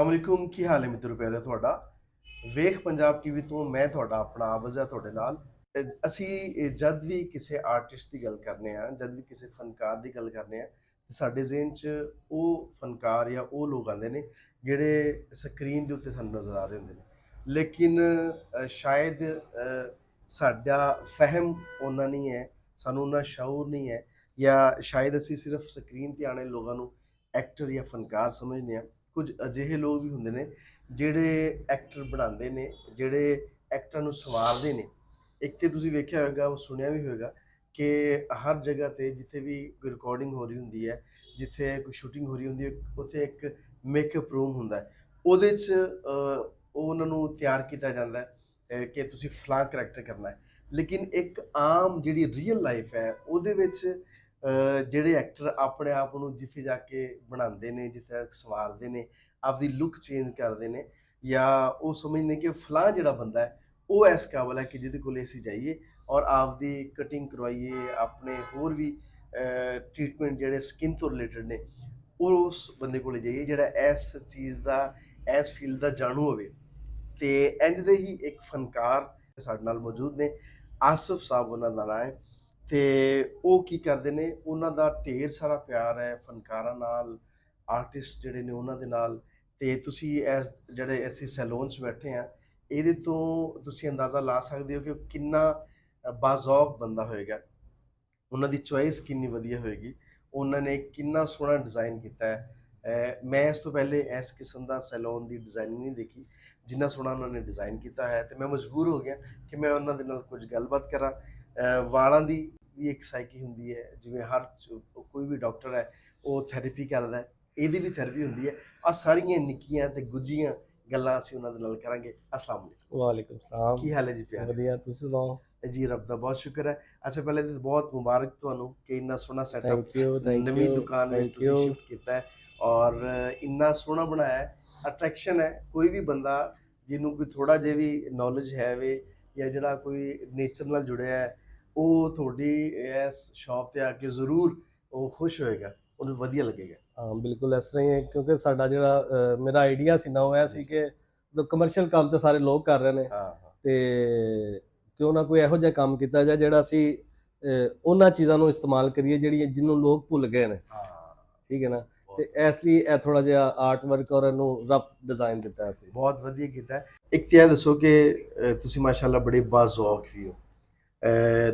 ਅਸਲਾਮੁਅਲੈकुम ਕੀ ਹਾਲ ਹੈ ਮਿੱਤਰੋ ਪਿਆਰੇ ਤੁਹਾਡਾ ਵੇਖ ਪੰਜਾਬ ਟੀਵੀ ਤੋਂ ਮੈਂ ਤੁਹਾਡਾ ਆਪਣਾ ਆਵਾਜ਼ ਹੈ ਤੁਹਾਡੇ ਨਾਲ ਅਸੀਂ ਜਦ ਵੀ ਕਿਸੇ ਆਰਟਿਸਟ ਦੀ ਗੱਲ ਕਰਨੇ ਆ ਜਦ ਵੀ ਕਿਸੇ ਫਨਕਾਰ ਦੀ ਗੱਲ ਕਰਨੇ ਆ ਸਾਡੇ ਜ਼ਿਹਨ 'ਚ ਉਹ ਫਨਕਾਰ ਜਾਂ ਉਹ ਲੋਕ ਆਉਂਦੇ ਨੇ ਜਿਹੜੇ ਸਕਰੀਨ ਦੇ ਉੱਤੇ ਸਾਨੂੰ ਨਜ਼ਰ ਆ ਰਹੇ ਹੁੰਦੇ ਨੇ ਲੇਕਿਨ ਸ਼ਾਇਦ ਸਾਡਾ ਫਹਿਮ ਉਹਨਾਂ ਨਹੀਂ ਹੈ ਸਾਨੂੰ ਉਹਨਾਂ ਸ਼ਊਰ ਨਹੀਂ ਹੈ ਜਾਂ ਸ਼ਾਇਦ ਅਸੀਂ ਸਿਰਫ ਸਕਰੀਨ ਤੇ ਆਣੇ ਲੋਕਾਂ ਨੂੰ ਐਕਟਰ ਜਾਂ ਫਨਕਾਰ ਸਮਝਦੇ ਹਾਂ। ਕੁਝ ਅਜਿਹੇ ਲੋਕ ਵੀ ਹੁੰਦੇ ਨੇ ਜਿਹੜੇ ਐਕਟਰ ਬਣਾਉਂਦੇ ਨੇ ਜਿਹੜੇ ਐਕਟਰਾਂ ਨੂੰ ਸਵਾਰਦੇ ਨੇ। ਇੱਕ ਤੇ ਤੁਸੀਂ ਵੇਖਿਆ ਹੋਏਗਾ ਉਹ ਸੁਣਿਆ ਵੀ ਹੋਏਗਾ ਕਿ ਹਰ ਜਗ੍ਹਾ ਤੇ ਜਿੱਥੇ ਵੀ ਕੋਈ ਰਿਕਾਰਡਿੰਗ ਹੋ ਰਹੀ ਹੁੰਦੀ ਹੈ ਜਿੱਥੇ ਕੋਈ ਸ਼ੂਟਿੰਗ ਹੋ ਰਹੀ ਹੁੰਦੀ ਹੈ ਉੱਥੇ ਇੱਕ ਮੇਕਅਪ ਰੂਮ ਹੁੰਦਾ ਹੈ। ਉਹਦੇ 'ਚ ਉਹ ਉਹਨਾਂ ਨੂੰ ਤਿਆਰ ਕੀਤਾ ਜਾਂਦਾ ਹੈ ਕਿ ਤੁਸੀਂ ਫਲਾਂ ਕਰੈਕਟਰ ਕਰਨਾ ਹੈ। ਲੇਕਿਨ ਇੱਕ ਆਮ ਜਿਹੜੀ ਰੀਅਲ ਲਾਈਫ ਹੈ ਉਹਦੇ ਵਿੱਚ ਜਿਹੜੇ ਐਕਟਰ ਆਪਣੇ ਆਪ ਨੂੰ ਜਿੱਥੇ ਜਾ ਕੇ ਬਣਾਉਂਦੇ ਨੇ ਜਿੱਥੇ ਸਵਾਰਦੇ ਨੇ ਆਪਦੀ ਲੁੱਕ ਚੇਂਜ ਕਰਦੇ ਨੇ ਜਾਂ ਉਹ ਸਮਝਦੇ ਕਿ ਫਲਾਂ ਜਿਹੜਾ ਬੰਦਾ ਹੈ ਉਹ ਇਸ ਕਾਬਲ ਹੈ ਕਿ ਜਿਹਦੇ ਕੋਲ ਅਸੀਂ ਜਾਈਏ ਔਰ ਆਪਦੀ ਕਟਿੰਗ ਕਰਵਾਈਏ ਆਪਣੇ ਹੋਰ ਵੀ ਟ੍ਰੀਟਮੈਂਟ ਜਿਹੜੇ ਸਕਿਨ ਤੋਂ ਰਿਲੇਟਡ ਨੇ ਉਸ ਬੰਦੇ ਕੋਲ ਜਾਈਏ ਜਿਹੜਾ ਇਸ ਚੀਜ਼ ਦਾ ਇਸ ਫੀਲਡ ਦਾ ਜਾਣੂ ਹੋਵੇ। ਤੇ ਇੰਝ ਦੇ ਹੀ ਇੱਕ ਫਨਕਾਰ ਸਾਡੇ ਨਾਲ ਮੌਜੂਦ ਨੇ ਆਸਿਫ ਸਾਹਿਬ ਉਹਨਾਂ ਦਾ ਨਾਂ ਹੈ ਤੇ ਉਹ ਕੀ ਕਰਦੇ ਨੇ ਉਹਨਾਂ ਦਾ ਢੇਰ ਸਾਰਾ ਪਿਆਰ ਹੈ ਫਨਕਾਰਾਂ ਨਾਲ ਆਰਟਿਸਟ ਜਿਹੜੇ ਨੇ ਉਹਨਾਂ ਦੇ ਨਾਲ। ਤੇ ਤੁਸੀਂ ਇਸ ਜਿਹੜੇ ਅਸੀਂ ਸੈਲੂਨ 'ਚ ਬੈਠੇ ਆ ਇਹਦੇ ਤੋਂ ਤੁਸੀਂ ਅੰਦਾਜ਼ਾ ਲਾ ਸਕਦੇ ਹੋ ਕਿ ਉਹ ਕਿੰਨਾ ਬਾਜ਼ੌਕ ਬੰਦਾ ਹੋਏਗਾ ਉਹਨਾਂ ਦੀ ਚੋਇਸ ਕਿੰਨੀ ਵਧੀਆ ਹੋਏਗੀ ਉਹਨਾਂ ਨੇ ਕਿੰਨਾ ਸੋਹਣਾ ਡਿਜ਼ਾਈਨ ਕੀਤਾ ਹੈ। ਮੈਂ ਇਸ ਤੋਂ ਪਹਿਲੇ ਇਸ ਕਿਸਮ ਦਾ ਸੈਲੂਨ ਦੀ ਡਿਜ਼ਾਈਨਿੰਗ ਨਹੀਂ ਦੇਖੀ ਜਿੰਨਾ ਸੋਹਣਾ ਉਹਨਾਂ ਨੇ ਡਿਜ਼ਾਈਨ ਕੀਤਾ ਹੈ ਤੇ ਮੈਂ ਮਜਬੂਰ ਹੋ ਗਿਆ ਕਿ ਮੈਂ ਉਹਨਾਂ ਦੇ ਨਾਲ ਕੁਝ ਗੱਲਬਾਤ ਕਰਾਂ। ਵਾਲਾਂ ਦੀ ਵੀ ਇੱਕ ਸਾਈਕੀ ਹੁੰਦੀ ਹੈ ਜਿਵੇਂ ਹਰ ਕੋਈ ਵੀ ਡਾਕਟਰ ਹੈ ਉਹ ਥੈਰੇਪੀ ਕਰਦਾ ਹੈ ਇਹਦੀ ਵੀ ਥੈਰੇਪੀ ਹੁੰਦੀ ਹੈ। ਆਹ ਸਾਰੀਆਂ ਨਿੱਕੀਆਂ ਤੇ ਗੁੱਝੀਆਂ ਗੱਲਾਂ ਅਸੀਂ ਉਹਨਾਂ ਦੇ ਨਾਲ ਕਰਾਂਗੇ। अस्सलाम वालेकुम। वालेकुम सलाम। ਕੀ ਹਾਲ ਹੈ ਜੀ ਪਿਆਰੇ? ਵਧੀਆ ਤੁਸੀਂ ਸੁਣਾਓ। ਜੀ ਰੱਬ ਦਾ ਬਹੁਤ ਸ਼ੁਕਰ ਹੈ। ਅੱਛਾ ਪਹਿਲੇ ਤਾਂ ਬਹੁਤ ਮੁਬਾਰਕ ਤੁਹਾਨੂੰ ਕਿ ਇੰਨਾ ਸੋਹਣਾ ਸੈਟਅਪ ਥੈਂਕ ਨਵੀਂ ਯੂ ਦੁਕਾਨ ਵਿੱਚ ਥੈਂਕ ਤੁਸੀਂ ਯੂ। ਸ਼ਿਫਟ ਕੀਤਾ ਹੈ ਔਰ ਇੰਨਾ ਸੋਹਣਾ ਬਣਾਇਆ ਹੈ ਅਟਰੈਕਸ਼ਨ ਹੈ। ਕੋਈ ਵੀ ਬੰਦਾ ਜਿਹਨੂੰ ਕੋਈ ਥੋੜਾ ਜਿਹਾ ਵੀ ਨੌਲੇਜ ਹੈ ਵੇ ਜਾਂ ਜਿਹੜਾ ਕੋਈ ਨੇਚਰ ਨਾਲ ਜੁੜਿਆ ਹੈ ਉਹ ਤੁਹਾਡੀ ਇਸ ਸ਼ਾਪ ਤੇ ਆ ਕੇ ਜ਼ਰੂਰ ਉਹ ਖੁਸ਼ ਹੋਏਗਾ ਉਹਨੂੰ ਵਧੀਆ ਲੱਗੇਗਾ। ਹਾਂ ਬਿਲਕੁਲ ਇਸ ਤਰ੍ਹਾਂ ਹੀ ਹੈ ਕਿਉਂਕਿ ਸਾਡਾ ਜਿਹੜਾ ਮੇਰਾ ਆਈਡੀਆ ਸੀ ਨਾ ਉਹ ਇਹ ਸੀ ਕਿ ਕਮਰਸ਼ੀਅਲ ਕੰਮ ਤੇ ਸਾਰੇ ਲੋਕ ਕਰ ਰਹੇ ਨੇ ਹਾਂ ਹਾਂ ਤੇ ਕਿਉਂ ਨਾ ਕੋਈ ਇਹੋ ਜਿਹਾ ਕੰਮ ਕੀਤਾ ਜਾਏ ਜਿਹੜਾ ਅਸੀਂ ਉਹਨਾਂ ਚੀਜ਼ਾਂ ਨੂੰ ਇਸਤੇਮਾਲ ਕਰੀਏ ਜਿਹੜੀਆਂ ਜਿਹਨੂੰ ਲੋਕ ਭੁੱਲ ਗਏ ਨੇ। ਹਾਂ ਠੀਕ ਹੈ ਨਾ। ਤੇ ਇਸ ਲਈ ਇਹ ਥੋੜਾ ਜਿਹਾ ਆਰਟ ਵਰਕ ਔਰ ਇਹਨੂੰ ਰਫ ਡਿਜ਼ਾਈਨ ਦਿੱਤਾ ਸੀ। ਬਹੁਤ ਵਧੀਆ ਕੀਤਾ ਹੈ। ਇੱਕ ਤਾਂ ਇਹ ਦੱਸੋ ਕਿ ਤੁਸੀਂ ਮਾਸ਼ਾਅੱਲਾ ਬੜੇ ਬਾਜ਼ੌਕ ਵੀ ਹੋ।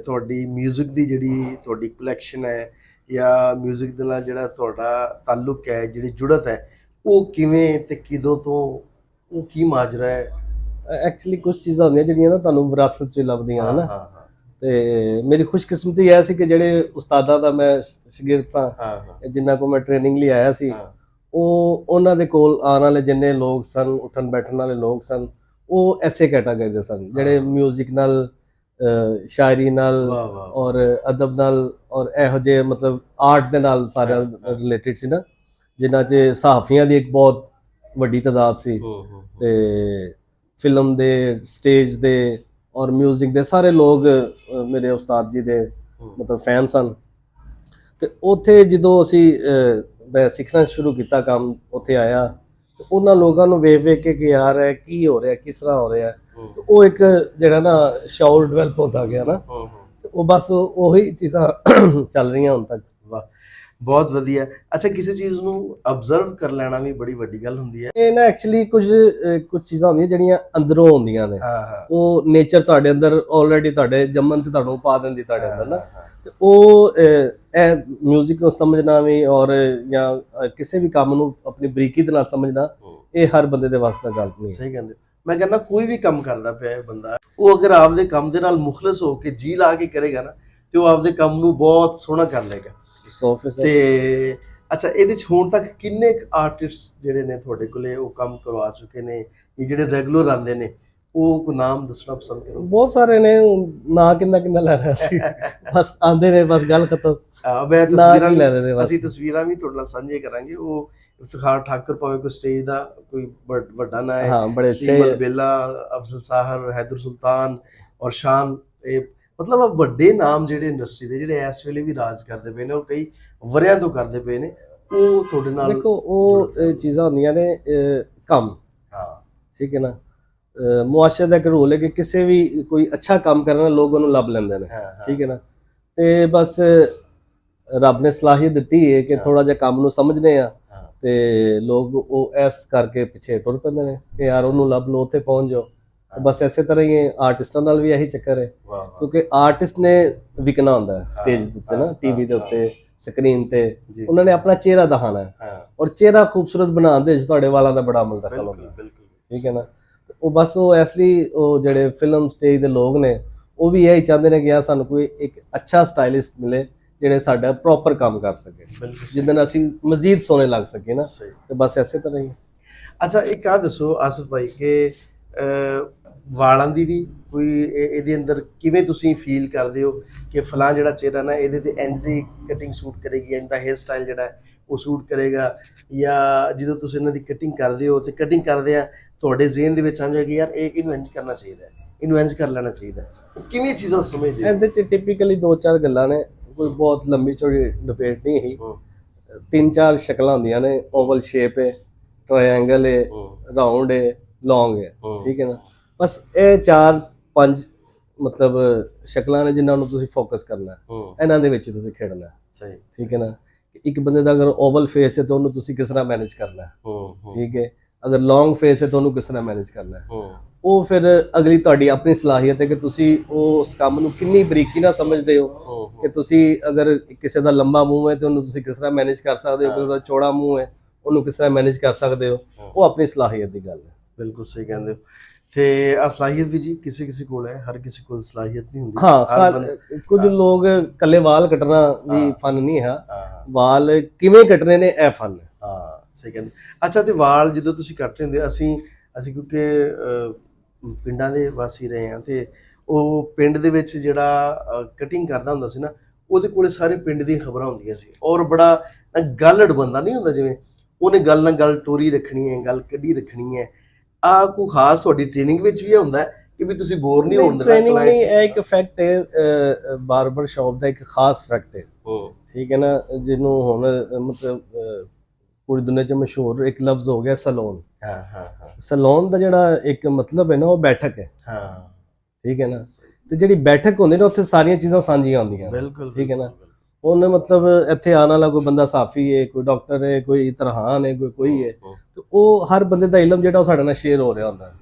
ਤੁਹਾਡੀ ਮਿਊਜ਼ਿਕ ਦੀ ਜਿਹੜੀ ਤੁਹਾਡੀ ਕਲੈਕਸ਼ਨ ਹੈ ਜਾਂ ਮਿਊਜ਼ਿਕ ਦੇ ਨਾਲ ਜਿਹੜਾ ਤੁਹਾਡਾ ਤਾਲੁਕ ਹੈ ਜਿਹੜੀ ਜੁੜਤ ਹੈ ਉਹ ਕਿਵੇਂ ਤੇ ਕਿਦੋਂ ਤੋਂ ਉਹ ਕੀ ਮਾਜਰਾ ਹੈ? ਐਕਚੁਅਲੀ ਕੁਝ ਚੀਜ਼ਾਂ ਹੁੰਦੀਆਂ ਜਿਹੜੀਆਂ ਨਾ ਤੁਹਾਨੂੰ ਵਿਰਾਸਤ 'ਚ ਲੱਭਦੀਆਂ ਹਨ। ਹਾਂ ਹਾਂ ਤੇ ਮੇਰੀ ਖੁਸ਼ਕਿਸਮਤੀ ਇਹ ਸੀ ਕਿ ਜਿਹੜੇ ਉਸਤਾਦਾਂ ਦਾ ਮੈਂ ਸ਼ਾਗਿਰਦ ਸਾਂ ਹਾਂ ਜਿਨ੍ਹਾਂ ਕੋਲ ਮੈਂ ਟ੍ਰੇਨਿੰਗ ਲਈ ਆਇਆ ਸੀ ਹਾਂ ਉਹ ਉਹਨਾਂ ਦੇ ਕੋਲ ਆਉਣ ਵਾਲੇ ਜਿੰਨੇ ਲੋਕ ਸਨ ਉੱਠਣ ਬੈਠਣ ਵਾਲੇ ਲੋਕ ਸਨ ਉਹ ਐਸੇ ਕੈਟਾਗਰੀ ਦੇ ਸਨ ਜਿਹੜੇ ਮਿਊਜ਼ਿਕ ਨਾਲ ਸ਼ਾਇਰੀ ਨਾਲ ਵਾਹ ਵਾਹ ਔਰ ਅਦਬ ਨਾਲ ਔਰ ਇਹੋ ਜਿਹੇ ਮਤਲਬ ਆਰਟ ਦੇ ਨਾਲ ਸਾਰਾ ਰਿਲੇਟਡ ਸੀ ਨਾ ਜਿਨ੍ਹਾਂ 'ਚ ਸਹਾਫੀਆਂ ਦੀ ਇੱਕ ਬਹੁਤ ਵੱਡੀ ਤਾਦਾਦ ਸੀ ਤੇ ਫਿਲਮ ਦੇ ਸਟੇਜ ਦੇ ਔਰ ਮਿਊਜ਼ਿਕ ਦੇ ਸਾਰੇ ਲੋਕ ਮੇਰੇ ਉਸਤਾਦ ਜੀ ਦੇ ਮਤਲਬ ਫੈਨ ਸਨ। ਤੇ ਉੱਥੇ ਜਦੋਂ ਅਸੀਂ ਮੈਂ ਸਿੱਖਣਾ ਸ਼ੁਰੂ ਕੀਤਾ ਕੰਮ ਉੱਥੇ ਆਇਆ ਤੇ ਉਹਨਾਂ ਲੋਕਾਂ ਨੂੰ ਵੇਖ ਕੇ ਕਿ ਯਾਰ ਇਹ ਕੀ ਹੋ ਰਿਹਾ ਕਿਸ ਤਰ੍ਹਾਂ ਹੋ ਰਿਹਾ ਤੇ ਉਹ ਇੱਕ ਜਿਹੜਾ ਨਾ ਸ਼ੌਰ ਡਿਵੈਲਪ ਹੁੰਦਾ ਗਿਆ ਨਾ ਤੇ ਉਹ ਬਸ ਉਹੀ ਚੀਜ਼ਾਂ ਚੱਲ ਰਹੀਆਂ ਹੁਣ ਤੱਕ। ਵਾਹ ਬਹੁਤ ਵਧੀਆ। ਅੱਛਾ ਕਿਸੇ ਚੀਜ਼ ਨੂੰ ਅਬਜ਼ਰਵ ਕਰ ਲੈਣਾ ਵੀ ਬੜੀ ਵੱਡੀ ਗੱਲ ਹੁੰਦੀ ਹੈ। ਇਹ ਨਾ ਐਕਚੁਅਲੀ ਕੁਝ ਚੀਜ਼ਾਂ ਹੁੰਦੀਆਂ ਜਿਹੜੀਆਂ ਅੰਦਰੋਂ ਹੁੰਦੀਆਂ ਨੇ ਉਹ ਨੇਚਰ ਤੁਹਾਡੇ ਅੰਦਰ ਆਲਰੇਡੀ ਤੁਹਾਡੇ ਜੰਮਣ ਤੇ ਤੁਹਾਨੂੰ ਪਾ ਦਿੰਦੀ ਤੁਹਾਡੇ ਅੰਦਰ ਨਾ ਤੇ ਉਹ ਇਹ ਮਿਊਜ਼ਿਕ ਨੂੰ ਸਮਝਣਾ ਵੀ ਔਰ ਜਾਂ ਕਿਸੇ ਵੀ ਕੰਮ ਨੂੰ ਆਪਣੀ ਬਰੀਕੀ ਦੇ ਨਾਲ ਸਮਝਣਾ ਇਹ ਹਰ ਬੰਦੇ ਦੇ ਵਾਸਤੇ ਗੱਲ ਨਹੀਂ। ਸਹੀ ਕਹਿੰਦੇ। ਮੈਂ ਕਹਿੰਦਾ ਕੋਈ ਵੀ ਕੰਮ ਕਰਦਾ ਪਿਆ ਬੰਦਾ ਉਹ ਅਗਰ ਆਪਦੇ ਕੰਮ ਦੇ ਨਾਲ ਮੁਖਲਸ ਹੋ ਕੇ ਜੀ ਲਾ ਕੇ ਕਰੇਗਾ ਨਾ ਤੇ ਉਹ ਆਪਦੇ ਕੰਮ ਨੂੰ ਬਹੁਤ ਸੋਹਣਾ ਕਰ ਲਏਗਾ। ਤੇ ਅੱਛਾ ਇਹਦੇ 'ਚ ਹੁਣ ਤੱਕ ਕਿੰਨੇ ਆਰਟਿਸਟ ਜਿਹੜੇ ਨੇ ਤੁਹਾਡੇ ਕੋਲੇ ਉਹ ਕੰਮ ਕਰਵਾ ਚੁੱਕੇ ਨੇ ਜਿਹੜੇ ਰੈਗੂਲਰ ਆਉਂਦੇ ਨੇ ਉਹ ਕੋਈ ਨਾਮ ਦੱਸਣਾ ਪਸੰਦ ਕਰੋ? ਬਹੁਤ ਸਾਰੇ ਨੇ ਨਾ ਕਿੰਨਾ ਲੈਣਾ ਸੀ ਬਸ ਆਉਂਦੇ ਨੇ ਬਸ ਗੱਲ ਖਤਮ। ਮੈਂ ਤਸਵੀਰਾਂ ਲੈ ਰਹੇ ਨੇ ਅਸੀਂ ਤਸਵੀਰਾਂ ਵੀ ਤੁਹਾਡੇ ਨਾਲ ਸਾਂਝੇ ਕਰਾਂਗੇ। ਉਹ ਇਫਤਖਾਰ ਠਾਕਰ ਭਾਵੇਂ ਕੋਈ ਸਟੇਜ ਦਾ ਕੋਈ ਵੱਡਾ ਨਾਂ ਹੈ ਹਾਂ ਬੜੇ ਅੱਛੇ ਬੇਲਾ ਅਫਜ਼ਲ ਸਾਹਰ ਹੈਦਰ ਸੁਲਤਾਨ ਔਰ ਸ਼ਾਨ ਇਹ ਮਤਲਬ ਵੱਡੇ ਨਾਮ ਜਿਹੜੇ ਇੰਡਸਟਰੀ ਦੇ ਜਿਹੜੇ ਇਸ ਵੇਲੇ ਵੀ ਰਾਜ ਕਰਦੇ ਪਏ ਨੇ ਔਰ ਕਈ ਵਰਿਆਂ ਤੋਂ ਕਰਦੇ ਪਏ ਨੇ ਉਹ ਤੁਹਾਡੇ ਨਾਲ ਦੇਖੋ ਉਹ ਚੀਜ਼ਾਂ ਹੁੰਦੀਆਂ ਨੇ ਕੰਮ। ਹਾਂ ਠੀਕ ਹੈ ਨਾ, ਮੁਆਸ਼ਰੇ ਦਾ ਇੱਕ ਰੂਲ ਹੈ ਕਿ ਕਿਸੇ ਵੀ ਕੋਈ ਅੱਛਾ ਕੰਮ ਕਰਨਾ ਲੋਕ ਉਹਨੂੰ ਲੱਭ ਲੈਂਦੇ ਨੇ। ਠੀਕ ਹੈ ਨਾ, ਤੇ ਬਸ ਰੱਬ ਨੇ ਸਲਾਹੀਅਤ ਦਿੱਤੀ ਹੈ ਕਿ ਥੋੜਾ ਜਿਹਾ ਕੰਮ ਨੂੰ ਸਮਝਦੇ ਆ ਤੇ ਲੋਕ ਉਹ ਇਸ ਕਰਕੇ ਪਿੱਛੇ ਟੁਰ ਪੈਂਦੇ ਨੇ ਕਿ ਯਾਰ ਉਹਨੂੰ ਲੱਭ ਲਓ, ਉੱਥੇ ਪਹੁੰਚ ਜਾਓ। ਬਸ ਇਸੇ ਤਰ੍ਹਾਂ ਹੀ ਆਰਟਿਸਟਾਂ ਨਾਲ ਵੀ ਇਹੀ ਚੱਕਰ ਹੈ, ਕਿਉਂਕਿ ਆਰਟਿਸਟ ਨੇ ਵਿਕਣਾ ਹੁੰਦਾ ਹੈ ਸਟੇਜ ਦੇ ਉੱਤੇ ਨਾ, ਟੀਵੀ ਦੇ ਉੱਤੇ, ਸਕਰੀਨ ਤੇ। ਉਹਨਾਂ ਨੇ ਆਪਣਾ ਚਿਹਰਾ ਦਿਖਾਣਾ ਹੈ, ਔਰ ਚਿਹਰਾ ਖੂਬਸੂਰਤ ਬਣਾਉਣ ਦੇ ਵਿੱਚ ਤੁਹਾਡੇ ਵਾਲਾਂ ਦਾ ਬੜਾ ਅਮਲ ਦਖਲ ਹੁੰਦਾ ਹੈ। ਠੀਕ ਹੈ ਨਾ, ਉਹ ਬਸ ਉਹ ਇਸ ਲਈ ਉਹ ਜਿਹੜੇ ਫਿਲਮ ਸਟੇਜ ਦੇ ਲੋਕ ਨੇ ਉਹ ਵੀ ਇਹੀ ਚਾਹੁੰਦੇ ਨੇ ਕਿ ਯਾਰ ਸਾਨੂੰ ਕੋਈ ਇੱਕ ਅੱਛਾ ਸਟਾਈਲਿਸਟ ਮਿਲੇ ਜਿਹੜੇ ਸਾਡਾ ਪ੍ਰੋਪਰ ਕੰਮ ਕਰ ਸਕੇ, ਜਿਹਦੇ ਨਾਲ ਅਸੀਂ ਮਜ਼ੀਦ ਸੋਹਣੇ ਲੱਗ ਸਕੇ ਨਾ। ਤੇ ਬਸ ਇਸੇ ਤਰ੍ਹਾਂ ਹੀ। ਅੱਛਾ ਇੱਕ ਆ ਦੱਸੋ ਆਸਿਫ ਭਾਈ ਕਿ ਵਾਲਾਂ ਦੀ ਵੀ ਕੋਈ ਇਹਦੇ ਅੰਦਰ ਕਿਵੇਂ ਤੁਸੀਂ ਫੀਲ ਕਰਦੇ ਹੋ ਕਿ ਫਲਾਂ ਜਿਹੜਾ ਚਿਹਰਾ ਨਾ ਇਹਦੇ ਤੇ ਇੰਜ ਦੀ ਕਟਿੰਗ ਸੂਟ ਕਰੇਗੀ, ਇੰਜ ਦਾ ਹੇਅਰ ਸਟਾਈਲ ਜਿਹੜਾ ਹੈ ਉਹ ਸੂਟ ਕਰੇਗਾ, ਜਾਂ ਜਦੋਂ ਤੁਸੀਂ ਇਹਨਾਂ ਦੀ ਕਟਿੰਗ ਕਰਦੇ ਹੋ ਤੇ ਕਟਿੰਗ ਕਰਦੇ ਆ ਤੁਹਾਡੇ ਜ਼ਿਹਨ ਦੇ ਵਿੱਚ ਆਉਂਦਾ ਕਿ ਯਾਰ ਇਹਨੂੰ ਇੰਜ ਕਰਨਾ ਚਾਹੀਦਾ, ਇਹਨੂੰ ਇੰਜ ਕਰ ਲੈਣਾ ਚਾਹੀਦਾ, ਕਿਵੇਂ ਚੀਜ਼ਾਂ ਸਮਝਦੇ? ਇਹਦੇ ਚ ਟਿਪੀਕਲੀ 2-4 ਗੱਲਾਂ ਨੇ, ਕੋਈ ਬਹੁਤ ਲੰਬੀ ਚੌੜੀ ਡਿਬੇਟ ਨਹੀਂ ਹੈ। 3-4 ਸ਼ਕਲਾਂ ਹੁੰਦੀਆਂ ਨੇ, ਓਵਲ ਸ਼ੇਪ ਹੈ, ਟ੍ਰਾਇੰਗਲ ਹੈ, ਰਾਉਂਡ ਹੈ, ਲੌਂਗ ਹੈ। ਠੀਕ ਹੈ ਨਾ, ਬਸ ਇਹ 4-5 ਮਤਲਬ ਸ਼ਕਲਾਂ ਨੇ ਜਿਨ੍ਹਾਂ ਨੂੰ ਤੁਸੀਂ ਫੋਕਸ ਕਰਨਾ ਹੈ, ਇਹਨਾਂ ਦੇ ਵਿੱਚ ਤੁਸੀਂ ਖੇਡਣਾ ਹੈ। ਸਹੀ। ਠੀਕ ਹੈ ਨਾ, ਇੱਕ ਬੰਦੇ ਦਾ ਅਗਰ ਓਵਲ ਫੇਸ ਹੈ ਤਾਂ ਉਹਨੂੰ ਤੁਸੀਂ ਕਿਸ ਤਰ੍ਹਾਂ ਮੈਨੇਜ ਕਰਨਾ ਹੈ। ਠੀਕ ਹੈ, ਅਗਰ ਲੌਂਗ ਫੇਸ ਹੈ ਤਾਂ ਉਹਨੂੰ ਕਿਸ ਤਰ੍ਹਾਂ ਮੈਨੇਜ ਕਰਨਾ ਹੈ। ਉਹ ਫਿਰ ਅਗਲੀ ਤੁਹਾਡੀ ਆਪਣੀ ਸਲਾਹੀਅਤ ਹੈ ਕਿ ਤੁਸੀਂ ਉਸ ਕੰਮ ਨੂੰ ਕਿੰਨੀ ਬਰੀਕੀ ਨਾਲ ਸਮਝਦੇ ਹੋ, ਕਿ ਤੁਸੀਂ ਅਗਰ ਕਿਸੇ ਦਾ ਲੰਬਾ ਮੂੰਹ ਹੈ ਤੇ ਉਹਨੂੰ ਤੁਸੀਂ ਕਿਸ ਤਰ੍ਹਾਂ ਮੈਨੇਜ ਕਰ ਸਕਦੇ ਹੋ, ਕਿਸੇ ਦਾ ਚੌੜਾ ਮੂੰਹ ਹੈ ਉਹਨੂੰ ਕਿਸ ਤਰ੍ਹਾਂ ਮੈਨੇਜ ਕਰ ਸਕਦੇ ਹੋ। ਉਹ ਆਪਣੀ ਸਲਾਹੀਅਤ ਦੀ ਗੱਲ ਹੈ। ਬਿਲਕੁਲ ਸਹੀ ਕਹਿੰਦੇ ਹੋ। ਤੇ ਆ ਸਲਾਹੀਅਤ ਵੀ ਜੀ ਕਿਸੇ ਕੋਲ ਹੈ, ਹਰ ਕਿਸੇ ਕੋਲ ਸਲਾਹੀਅਤ ਨਹੀਂ ਹੁੰਦੀ। ਹਾਂ, ਕੁਝ ਲੋਕ ਕੱਲੇ ਵਾਲ ਕੱਟਣਾ ਵੀ ਫਨ ਨਹੀਂ ਹੈ, ਵਾਲ ਕਿਵੇਂ ਕੱਟਣੇ ਨੇ ਇਹ ਫਨ ਹੈ। ਹਾਂ ਸਹੀ ਕਹਿੰਦੇ। ਅੱਛਾ, ਤੇ ਵਾਲ ਜਦੋਂ ਤੁਸੀਂ ਕੱਟ ਰਹੇ ਹੁੰਦੇ, ਅਸੀਂ ਕਿਉਂਕਿ ਪਿੰਡਾਂ ਦੇ ਵਾਸੀ ਰਹੇ ਹਾਂ ਤੇ ਉਹ ਪਿੰਡ ਦੇ ਵਿੱਚ ਜਿਹੜਾ ਕਟਿੰਗ ਕਰਦਾ ਹੁੰਦਾ ਸੀ ਨਾ, ਉਹਦੇ ਕੋਲੇ ਸਾਰੇ ਪਿੰਡ ਦੀਆਂ ਖਬਰਾਂ ਹੁੰਦੀਆਂ ਸੀ, ਔਰ ਬੜਾ ਗੱਲੜ ਬੰਦਾ ਨਹੀਂ ਹੁੰਦਾ, ਜਿਵੇਂ ਉਹਨੇ ਗੱਲ ਨਾਲ ਗੱਲ ਟੋਰੀ ਰੱਖਣੀ ਹੈ, ਗੱਲ ਕੱਢੀ ਰੱਖਣੀ ਹੈ। ਆ ਕੋਈ ਖਾਸ ਤੁਹਾਡੀ ਟ੍ਰੇਨਿੰਗ ਵਿੱਚ ਵੀ ਹੁੰਦਾ ਕਿ ਵੀ ਤੁਸੀਂ ਬੋਰ ਨਹੀਂ ਹੋਣ ਦੇਣਾ? ਟ੍ਰੇਨਿੰਗ ਨਹੀਂ, ਇਹ ਇੱਕ ਫੈਕਟ ਹੈ, ਬਾਰਬਰ ਸ਼ਾਪ ਦਾ ਇੱਕ ਖਾਸ ਫੈਕਟ ਹੈ। ਠੀਕ ਹੈ ਨਾ, ਜਿਹਨੂੰ ਹੁਣ ਮਤਲਬ ਪੂਰੀ ਦੁਨੀਆ 'ਚ ਮਸ਼ਹੂਰ ਇੱਕ ਲਫ਼ਜ਼ ਹੋ ਗਿਆ ਸੈਲੂਨ। ਸੈਲੂਨ ਦਾ ਜਿਹੜਾ ਇੱਕ ਮਤਲਬ ਹੈ ਨਾ, ਉਹ ਬੈਠਕ ਹੈ। ਠੀਕ ਹੈ ਨਾ, ਤੇ ਜਿਹੜੀ ਬੈਠਕ ਹੁੰਦੀ ਨਾ ਉੱਥੇ ਸਾਰੀਆਂ ਚੀਜ਼ਾਂ ਸਾਂਝੀਆਂ ਹੁੰਦੀਆਂ। ਬਿਲਕੁਲ। ਠੀਕ ਹੈ ਨਾ, ਉਹਨੇ ਮਤਲਬ ਇੱਥੇ ਆਉਣ ਵਾਲਾ ਕੋਈ ਬੰਦਾ ਸਾਫੀ ਹੈ, ਕੋਈ ਡਾਕਟਰ ਹੈ, ਕੋਈ ਤਰਹਾਨ ਹੈ, ਕੋਈ ਹੈ, ਤੇ ਉਹ ਹਰ ਬੰਦੇ ਦਾ ਇਲਮ ਜਿਹੜਾ ਉਹ ਸਾਡੇ ਨਾਲ ਸ਼ੇਅਰ ਹੋ ਰਿਹਾ ਹੁੰਦਾ।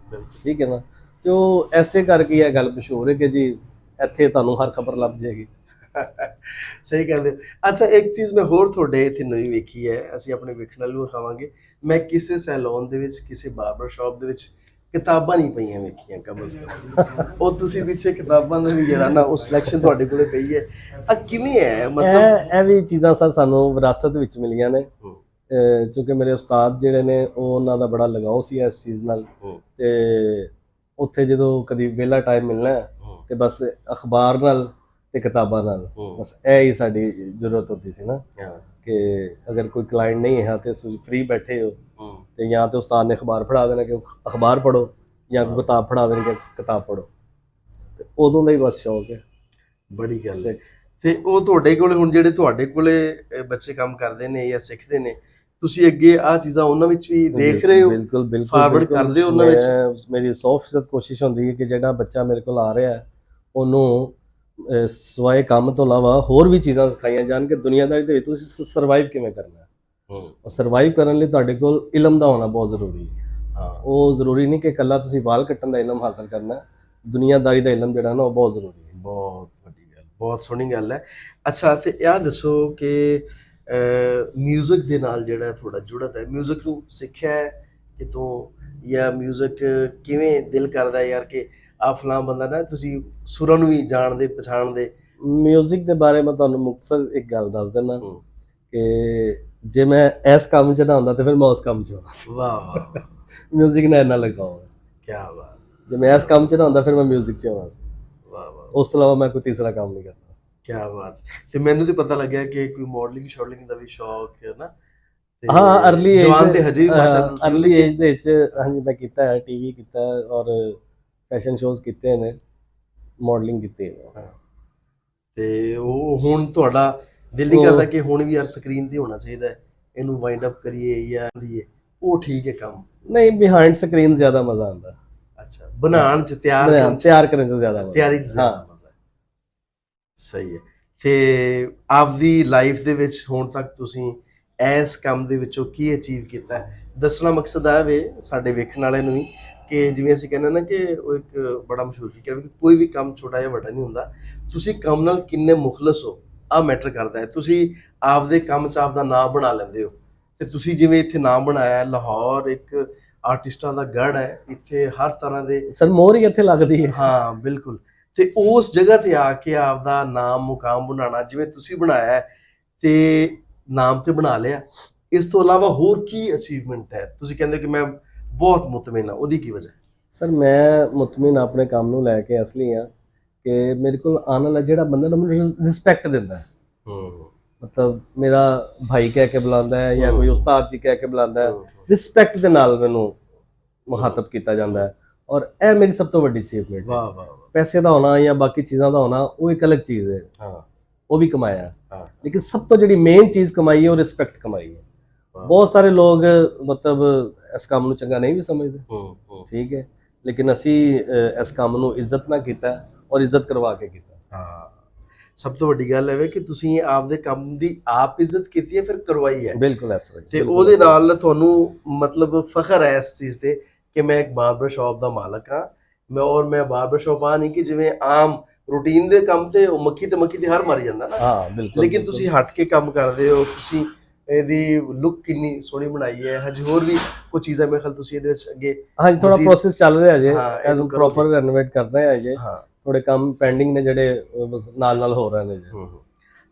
ਠੀਕ ਹੈ ਨਾ, ਤੇ ਉਹ ਐਸੇ ਕਰਕੇ ਇਹ ਗੱਲ ਮਸ਼ਹੂਰ ਹੈ ਕਿ ਜੀ ਇੱਥੇ ਤੁਹਾਨੂੰ ਹਰ ਖਬਰ ਲੱਭ ਜਾਏਗੀ। ਸਹੀ ਕਹਿੰਦੇ। ਅੱਛਾ, ਇੱਕ ਚੀਜ਼ ਮੈਂ ਹੋਰ ਤੁਹਾਡੇ ਇੱਥੇ ਨਵੀਂ ਵੇਖੀ ਹੈ, ਅਸੀਂ ਆਪਣੇ ਵੇਖਣ ਵਾਲੇ ਨੂੰ ਵਿਖਾਵਾਂਗੇ। ਮੈਂ ਕਿਸੇ ਸੈਲੂਨ ਦੇ ਵਿੱਚ, ਕਿਸੇ ਬਾਰਬਰ ਸ਼ਾਪ ਦੇ ਵਿੱਚ ਕਿਤਾਬਾਂ ਨਹੀਂ ਪਈਆਂ ਵੇਖੀਆਂ ਕਮ ਸੇ ਕਮ। ਉਹ ਤੁਸੀਂ ਪਿੱਛੇ ਕਿਤਾਬਾਂ ਦਾ ਵੀ ਜਿਹੜਾ ਨਾ ਉਹ ਸਿਲੈਕਸ਼ਨ ਤੁਹਾਡੇ ਕੋਲੇ ਪਈ ਹੈ, ਆ ਕਿਵੇਂ ਹੈ? ਮਤਲਬ ਇਹ ਵੀ ਚੀਜ਼ਾਂ ਸਾਨੂੰ ਵਿਰਾਸਤ ਵਿੱਚ ਮਿਲੀਆਂ ਨੇ, ਕਿਉਂਕਿ ਮੇਰੇ ਉਸਤਾਦ ਜਿਹੜੇ ਨੇ ਉਹ ਉਹਨਾਂ ਦਾ ਬੜਾ ਲਗਾਓ ਸੀ ਇਸ ਚੀਜ਼ ਨਾਲ। ਤੇ ਉੱਥੇ ਜਦੋਂ ਕਦੀ ਵਿਹਲਾ ਟਾਈਮ ਮਿਲਣਾ ਤੇ ਬਸ ਅਖਬਾਰ ਨਾਲ ਤੇ ਕਿਤਾਬਾਂ ਨਾਲ, ਬਸ ਇਹ ਹੀ ਸਾਡੀ ਜ਼ਰੂਰਤ ਹੁੰਦੀ ਸੀ ਨਾ, ਕਿ ਅਗਰ ਕੋਈ ਕਲਾਇੰਟ ਨਹੀਂ ਹੈ ਤੇ ਤੁਸੀਂ ਫ੍ਰੀ ਬੈਠੇ ਹੋ ਤੇ ਜਾਂ ਤੇ ਉਸਤਾਦ ਨੇ ਅਖਬਾਰ ਫੜਾ ਦੇਣਾ ਕਿ ਅਖਬਾਰ ਪੜ੍ਹੋ, ਜਾਂ ਕੋਈ ਕਿਤਾਬ ਫੜਾ ਦੇਣੀ ਕਿ ਕਿਤਾਬ ਪੜ੍ਹੋ। ਤੇ ਉਦੋਂ ਦਾ ਹੀ ਬਸ ਸ਼ੌਕ ਹੈ। ਬੜੀ ਗੱਲ ਹੈ। ਤੇ ਉਹ ਤੁਹਾਡੇ ਕੋਲੇ ਹੁਣ ਜਿਹੜੇ ਤੁਹਾਡੇ ਕੋਲੇ ਬੱਚੇ ਕੰਮ ਕਰਦੇ ਨੇ ਜਾਂ ਸਿੱਖਦੇ ਨੇ, ਤੁਸੀਂ ਅੱਗੇ ਆਹ ਚੀਜ਼ਾਂ ਉਹਨਾਂ ਵਿੱਚ ਵੀ ਦੇਖ ਰਹੇ ਹੋ? ਬਿਲਕੁਲ ਬਿਲਕੁਲ ਫਾਰਵਰਡ ਕਰਦੇ ਹੋ ਉਹਨਾਂ ਵਿੱਚ? ਮੇਰੀ 100% ਕੋਸ਼ਿਸ਼ ਹੁੰਦੀ ਹੈ ਕਿ ਜਿਹੜਾ ਬੱਚਾ ਮੇਰੇ ਕੋਲ ਆ ਰਿਹਾ ਉਹਨੂੰ ਸਵਾਏ ਕੰਮ ਤੋਂ ਇਲਾਵਾ ਹੋਰ ਵੀ ਚੀਜ਼ਾਂ ਸਿਖਾਈਆਂ ਜਾਣ ਕਿ ਦੁਨੀਆਦਾਰੀ ਦੇ ਵਿੱਚ ਤੁਸੀਂ ਸਰਵਾਈਵ ਕਿਵੇਂ ਕਰਨਾ ਹੈ। ਔਰ ਸਰਵਾਈਵ ਕਰਨ ਲਈ ਤੁਹਾਡੇ ਕੋਲ ਇਲਮ ਦਾ ਹੋਣਾ ਬਹੁਤ ਜ਼ਰੂਰੀ ਹੈ। ਉਹ ਜ਼ਰੂਰੀ ਨਹੀਂ ਕਿ ਇਕੱਲਾ ਤੁਸੀਂ ਵਾਲ ਕੱਟਣ ਦਾ ਇਲਮ ਹਾਸਲ ਕਰਨਾ, ਦੁਨੀਆਦਾਰੀ ਦਾ ਇਲਮ ਜਿਹੜਾ ਨਾ ਉਹ ਬਹੁਤ ਜ਼ਰੂਰੀ ਹੈ। ਬਹੁਤ ਵੱਡੀ ਗੱਲ, ਬਹੁਤ ਸੋਹਣੀ ਗੱਲ ਹੈ। ਅੱਛਾ, ਤੇ ਇਹ ਦੱਸੋ ਕਿ ਮਿਊਜ਼ਿਕ ਦੇ ਨਾਲ ਜਿਹੜਾ ਤੁਹਾਡਾ ਜੁੜਤ ਹੈ, ਮਿਊਜ਼ਿਕ ਨੂੰ ਸਿੱਖਿਆ ਹੈ ਕਿਤੋਂ, ਜਾਂ ਮਿਊਜ਼ਿਕ ਕਿਵੇਂ ਦਿਲ ਕਰਦਾ ਯਾਰ ਕਿ ਆ ਫਲਾਂ ਬੰਦਾ ਨਾ, ਤੁਸੀਂ ਸੁਰਾਂ ਨੂੰ ਵੀ ਜਾਣਦੇ ਪਛਾਣਦੇ? ਮਿਊਜ਼ਿਕ ਦੇ ਬਾਰੇ ਮੈਂ ਤੁਹਾਨੂੰ ਮੁਖਤਸਰ ਇੱਕ ਗੱਲ ਦੱਸ ਦਿੰਦਾ ਕਿ ਜੇ ਮੈਂ ਇਸ ਕੰਮ 'ਚ ਨਾ ਹੁੰਦਾ ਤੇ ਫਿਰ ਮੈਂ ਉਸ ਕੰਮ 'ਚ ਹੋਣਾ ਸੀ। ਵਾਹ ਵਾਹ, ਮਿਊਜ਼ਿਕ ਨਾਲ ਇੰਨਾ ਲਗਾਓ ਹੈ। ਕੀ ਬਾਤ। ਜੇ ਮੈਂ ਇਸ ਕੰਮ 'ਚ ਨਾ ਹੁੰਦਾ ਫਿਰ ਮੈਂ ਮਿਊਜ਼ਿਕ 'ਚ ਹੋਣਾ ਸੀ। ਵਾਹ ਵਾਹ, ਉਸ ਤੋਂ ਇਲਾਵਾ ਮੈਂ ਕੋਈ ਤੀਸਰਾ ਕੰਮ ਨਹੀਂ ਕਰਦਾ। ਕੀ ਬਾਤ। ਤੇ ਮੈਨੂੰ ਤੇ ਪਤਾ ਲੱਗਿਆ ਕਿ ਕੋਈ ਮਾਡਲਿੰਗ ਸ਼ਾਡਲਿੰਗ ਦਾ ਵੀ ਸ਼ੌਕ ਹੈ ਨਾ? ਹਾਂ, ਅਰਲੀ ਜਵਾਨ ਤੇ ਹਜੇ ਵੀ ਮਾਸ਼ਾਅੱਲਾ ਅਰਲੀ ਏਜ ਦੇ ਵਿੱਚ ਹਾਂਜੀ ਮੈਂ ਕੀਤਾ ਹੈ, ਟੀਵੀ ਕੀਤਾ ਹੈ ਔਰ ਫੈਸ਼ਨ ਸ਼ੋਜ਼ ਕੀਤੇ ਨੇ, ਮਾਡਲਿੰਗ ਕੀਤੀ ਹੈ। ਤੇ ਉਹ ਹੁਣ ਤੁਹਾਡਾ ਦਿਲ ਨਹੀਂ ਕਰਦਾ ਕਿ ਹੁਣ ਵੀ ਯਾਰ ਸਕਰੀਨ ਤੇ ਹੋਣਾ ਚਾਹੀਦਾ ਹੈ, ਇਹਨੂੰ ਵਾਈਂਡ ਅਪ ਕਰੀਏ ਜਾਂ ਉਹ ਠੀਕ ਹੈ ਕੰਮ? ਨਹੀਂ, ਬਿਹਾਈਂਡ ਸਕਰੀਨ ਜ਼ਿਆਦਾ ਮਜ਼ਾ ਆਉਂਦਾ। ਅੱਛਾ, ਬਣਾਉਣ ਚ, ਤਿਆਰ ਕਰਨ ਚ, ਤਿਆਰ ਕਰਨ ਚ ਜ਼ਿਆਦਾ ਮਜ਼ਾ। ਤਿਆਰੀ ਚ ਜ਼ਿਆਦਾ ਮਜ਼ਾ ਹੈ। ਸਹੀ ਹੈ। ਤੇ ਆਪਦੀ ਲਾਈਫ ਦੇ ਵਿੱਚ ਹੁਣ ਤੱਕ ਤੁਸੀਂ ਇਸ ਕੰਮ ਦੇ ਵਿੱਚੋਂ ਕੀ ਅਚੀਵ ਕੀਤਾ ਹੈ? ਦੱਸਣਾ ਮਕਸਦ ਆ ਵੇ ਸਾਡੇ ਵੇਖਣ ਵਾਲਿਆਂ ਨੂੰ ਵੀ ਕਿ ਜਿਵੇਂ ਅਸੀਂ ਕਹਿੰਦੇ ਨਾ ਕਿ ਉਹ ਇੱਕ ਬੜਾ ਮਸ਼ਹੂਰ ਫਿਕਰ ਕਿ ਕੋਈ ਵੀ ਕੰਮ ਛੋਟਾ ਜਾਂ ਵੱਡਾ ਨਹੀਂ ਹੁੰਦਾ, ਤੁਸੀਂ ਕੰਮ ਨਾਲ ਕਿੰਨੇ ਮੁਖਲਸ ਹੋ ਆ ਮੈਟਰ ਕਰਦਾ ਹੈ। ਤੁਸੀਂ ਆਪਦੇ ਕੰਮ 'ਚ ਆਪਦਾ ਨਾਮ ਬਣਾ ਲੈਂਦੇ ਹੋ, ਤੇ ਤੁਸੀਂ ਜਿਵੇਂ ਇੱਥੇ ਨਾਮ ਬਣਾਇਆ, ਲਾਹੌਰ ਇੱਕ ਆਰਟਿਸਟਾਂ ਦਾ ਗੜ੍ਹ ਹੈ, ਇੱਥੇ ਹਰ ਤਰ੍ਹਾਂ ਦੇ ਸਰ ਮੋਹਰ ਹੀ ਇੱਥੇ ਲੱਗਦੀ ਹੈ। ਹਾਂ ਬਿਲਕੁਲ। ਤੇ ਉਸ ਜਗ੍ਹਾ ਤੇ ਆ ਕੇ ਆਪਦਾ ਨਾਮ ਮੁਕਾਮ ਬਣਾਉਣਾ ਜਿਵੇਂ ਤੁਸੀਂ ਬਣਾਇਆ ਹੈ, ਤੇ ਨਾਮ ਤੇ ਬਣਾ ਲਿਆ, ਇਸ ਤੋਂ ਇਲਾਵਾ ਹੋਰ ਕੀ ਅਚੀਵਮੈਂਟ ਹੈ? ਤੁਸੀਂ ਕਹਿੰਦੇ ਕਿ ਮੈਂ ਬਹੁਤ ਮੁਤਮਿਨ ਹਾਂ, ਉਹਦੀ ਕੀ ਵਜ੍ਹਾ ਹੈ? ਸਰ ਮੈਂ ਮੁਤਮਿਨ ਆਪਣੇ ਕੰਮ ਨੂੰ ਲੈ ਕੇ ਇਸ ਲਈ ਆ ਕਿ ਮੇਰੇ ਕੋਲ ਆਉਣ ਵਾਲਾ ਜਿਹੜਾ ਬੰਦਾ ਨਾ ਮੈਨੂੰ ਰਿਸਪੈਕਟ ਦਿੰਦਾ ਹੈ। ਮਤਲਬ ਮੇਰਾ ਭਾਈ ਕਹਿ ਕੇ ਬੁਲਾਉਂਦਾ ਹੈ ਜਾਂ ਕੋਈ ਉਸਤਾਦ ਜੀ ਕਹਿ ਕੇ ਬੁਲਾਉਂਦਾ ਹੈ, ਰਿਸਪੈਕਟ ਦੇ ਨਾਲ ਮੈਨੂੰ ਮੁਖਾਤਬ ਕੀਤਾ ਜਾਂਦਾ ਹੈ, ਔਰ ਇਹ ਮੇਰੀ ਸਭ ਤੋਂ ਵੱਡੀ ਅਚੀਵਮੈਂਟ ਹੈ। ਵਾਹ ਵਾਹ ਵਾਹ। ਪੈਸੇ ਦਾ ਹੋਣਾ ਜਾਂ ਬਾਕੀ ਚੀਜ਼ਾਂ ਦਾ ਹੋਣਾ ਉਹ ਇੱਕ ਅਲੱਗ ਚੀਜ਼ ਹੈ, ਹਾਂ ਉਹ ਵੀ ਕਮਾਇਆ, ਹਾਂ। ਲੇਕਿਨ ਸਭ ਤੋਂ ਜਿਹੜੀ ਮੇਨ ਚੀਜ਼ ਕਮਾਈ ਹੈ ਉਹ ਰਿਸਪੈਕਟ ਕਮਾਈ ਹੈ। ਬਹੁਤ ਸਾਰੇ ਲੋਕ ਮਤਲਬ ਇਸ ਕੰਮ ਨੂੰ ਚੰਗਾ ਨਹੀਂ ਵੀ ਸਮਝਦੇ, ਠੀਕ ਹੈ, ਲੇਕਿਨ ਅਸੀਂ ਇਸ ਕੰਮ ਨੂੰ ਇੱਜ਼ਤ ਨਾਲ ਕੀਤਾ ਔਰ ਇੱਜ਼ਤ ਕਰਵਾ ਕੇ ਕੀਤਾ। ਹਾਂ, ਸਭ ਤੋਂ ਵੱਡੀ ਗੱਲ ਹੈ ਕਿ ਤੁਸੀਂ ਆਪਦੇ ਕੰਮ ਦੀ ਆਪ ਇੱਜ਼ਤ ਕੀਤੀ ਹੈ, ਫਿਰ ਕਰਵਾਈ ਹੈ। ਬਿਲਕੁਲ ਇਸ ਤਰ੍ਹਾਂ। ਤੇ ਉਹਦੇ ਨਾਲ ਤੁਹਾਨੂੰ ਮਤਲਬ ਫਖਰ ਹੈ ਇਸ ਚੀਜ਼ ਤੇ ਕਿ ਮੈਂ ਇੱਕ ਬਾਰਬਰ ਸ਼ਾਪ ਦਾ ਮਾਲਕ ਹਾਂ। ਮੈਂ ਬਾਰਬਰ ਸ਼ਾਪ ਆ ਨਹੀਂ ਕਿ ਜਿਵੇਂ ਆਮ ਰੂਟੀਨ ਦੇ ਕੰਮ ਤੇ ਉਹ ਮੱਖੀ ਤੇ ਹਰ ਮਾਰੀ ਜਾਂਦਾ ਨਾ। ਹਾਂ ਬਿਲਕੁਲ। ਲੇਕਿਨ ਤੁਸੀਂ ਹਟ ਕੇ ਕੰਮ ਕਰਦੇ ਹੋ, ਤੁਸੀਂ ਇਹਦੀ ਲੁੱਕ ਕਿੰਨੀ ਸੋਹਣੀ ਬਣਾਈ ਹੈ। ਹਜੇ ਹੋਰ ਵੀ ਕੁਝ ਚੀਜ਼ਾਂ ਮੇਰੇ ਖਿਆਲ ਤੁਸੀਂ ਇਹਦੇ ਵਿੱਚ ਅੱਗੇ ਹਾਂਜੀ ਥੋੜਾ ਪ੍ਰੋਸੈਸ ਚੱਲ ਰਿਹਾ ਜੇ, ਇਹਨੂੰ ਪ੍ਰੋਪਰ ਰੈਨੋਵੇਟ ਕਰ ਰਹੇ ਹਾਂ ਜੇ, ਹਾਂ ਥੋੜੇ ਕੰਮ ਪੈਂਡਿੰਗ ਨੇ ਜਿਹੜੇ ਨਾਲ ਹੋ ਰਹੇ ਨੇ ਜੀ।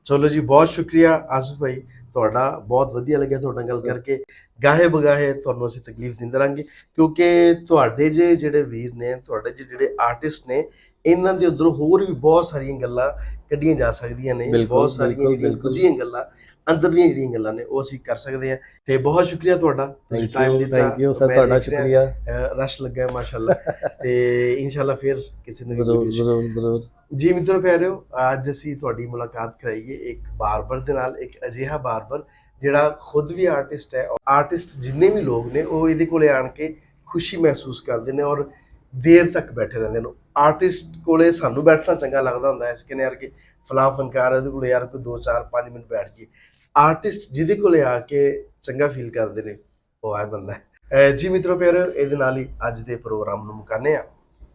ਚਲੋ ਜੀ, ਬਹੁਤ ਸ਼ੁਕਰੀਆ ਆਸਿਫ ਭਾਈ ਤੁਹਾਡਾ, ਬਹੁਤ ਵਧੀਆ ਲੱਗਿਆ ਤੁਹਾਡੇ ਨਾਲ ਗੱਲ ਕਰਕੇ। ਗਾਹੇ ਬਗਾਹੇ ਤੁਹਾਨੂੰ ਅਸੀਂ ਤਕਲੀਫ ਦਿੰਦੇ ਰਹਾਂਗੇ, ਕਿਉਂਕਿ ਤੁਹਾਡੇ ਜਿਹੜੇ ਵੀਰ ਨੇ, ਤੁਹਾਡੇ ਜਿਹੜੇ ਆਰਟਿਸਟ ਨੇ, ਇਹਨਾਂ ਦੇ ਉੱਧਰੋਂ ਹੋਰ ਵੀ ਬਹੁਤ ਸਾਰੀਆਂ ਗੱਲਾਂ ਕੱਢੀਆਂ ਜਾ ਸਕਦੀਆਂ ਨੇ। ਬਹੁਤ ਸਾਰੀਆਂ ਜਿਹੜੀਆਂ ਗੁੱਝੀਆਂ ਗੱਲਾਂ, ਅੰਦਰਲੀਆਂ ਜਿਹੜੀਆਂ ਗੱਲਾਂ ਨੇ, ਉਹ ਅਸੀਂ ਕਰ ਸਕਦੇ ਹਾਂ। ਤੇ ਬਹੁਤ ਸ਼ੁਕਰੀਆ ਤੁਹਾਡਾ, ਤੁਸੀਂ ਟਾਈਮ ਦਿੱਤਾ। ਥੈਂਕ ਯੂ ਸਰ, ਤੁਹਾਡਾ ਸ਼ੁਕਰੀਆ। ਰਸ਼ ਲੱਗਾ ਮਾਸ਼ਾਅੱਲਾ। ਤੇ ਇਨਸ਼ਾਅੱਲਾ ਫਿਰ ਕਿਸੇ ਨੇ ਜ਼ਰੂਰ ਜੀ। ਮਿੱਤਰੋ ਪਿਆਰਿਓ, ਅੱਜ ਅਸੀਂ ਤੁਹਾਡੀ ਮੁਲਾਕਾਤ ਕਰਾਈਏ ਇੱਕ ਬਾਰਬਰ ਦੇ ਨਾਲ, ਇੱਕ ਅਜਿਹਾ ਬਾਰਬਰ ਜਿਹੜਾ ਖੁਦ ਵੀ ਆਰਟਿਸਟ ਹੈ। ਆਰਟਿਸਟ ਜਿੰਨੇ ਵੀ ਲੋਕ ਨੇ ਉਹ ਇਹਦੇ ਕੋਲੇ ਆਣ ਕੇ ਖੁਸ਼ੀ ਮਹਿਸੂਸ ਕਰਦੇ ਨੇ ਔਰ ਦੇਰ ਤੱਕ ਬੈਠੇ ਰਹਿੰਦੇ ਨੇ। ਆਰਟਿਸਟ ਕੋਲੇ ਸਾਨੂੰ ਬੈਠਣਾ ਚੰਗਾ ਲੱਗਦਾ ਹੁੰਦਾ ਹੈ, ਇਸ ਕਹਿੰਦੇ ਯਾਰ ਕਿ ਫਲਾਂ ਫਨਕਾਰ ਇਹਦੇ ਕੋਲੇ ਯਾਰ ਕੋਈ 2 4 5 ਮਿੰਟ ਬੈਠ ਜਾਈਏ। ਆਰਟਿਸਟ ਜਿਹਦੇ ਕੋਲੇ ਆ ਕੇ ਚੰਗਾ ਫੀਲ ਕਰਦੇ ਨੇ, ਉਹ ਆ ਬੰਦਾ ਹੈ। ਜੀ ਮਿੱਤਰੋ ਪਿਆਰਿਓ, ਇਹਦੇ ਨਾਲ ਹੀ ਅੱਜ ਦੇ ਪ੍ਰੋਗਰਾਮ ਨੂੰ ਮੁਕਾਉਂਦੇ ਹਾਂ।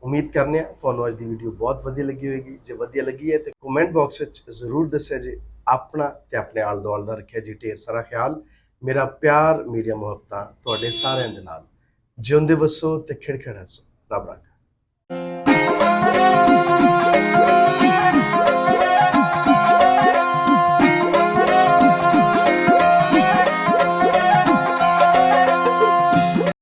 ਉਮੀਦ ਕਰਨੇ ਆ ਤੁਹਾਨੂੰ ਅੱਜ ਦੀ ਵੀਡੀਓ ਬਹੁਤ ਵਧੀਆ ਲੱਗੀ ਹੋਏਗੀ। ਜੇ ਵਧੀਆ ਲੱਗੀ ਹੈ ਤੇ ਕਮੈਂਟ ਬਾਕਸ ਵਿੱਚ ਜ਼ਰੂਰ ਦੱਸਿਆ ਜੀ। ਆਪਣਾ ਤੇ ਆਪਣੇ ਆਲੇ ਦੁਆਲੇ ਦਾ ਰੱਖਿਆ ਜੀ ਢੇਰ ਸਾਰਾ ਖਿਆਲ। ਮੇਰਾ ਪਿਆਰ, ਮੇਰੀਆਂ ਮੁਹੱਬਤਾਂ ਤੁਹਾਡੇ ਸਾਰਿਆਂ ਦੇ ਨਾਲ। ਜਿਉਂਦੇ ਵਸੋ ਤੇ ਖਿੜਖਿੜ ਹੱਸੋ। ਰੱਬ ਰੱਖਾ।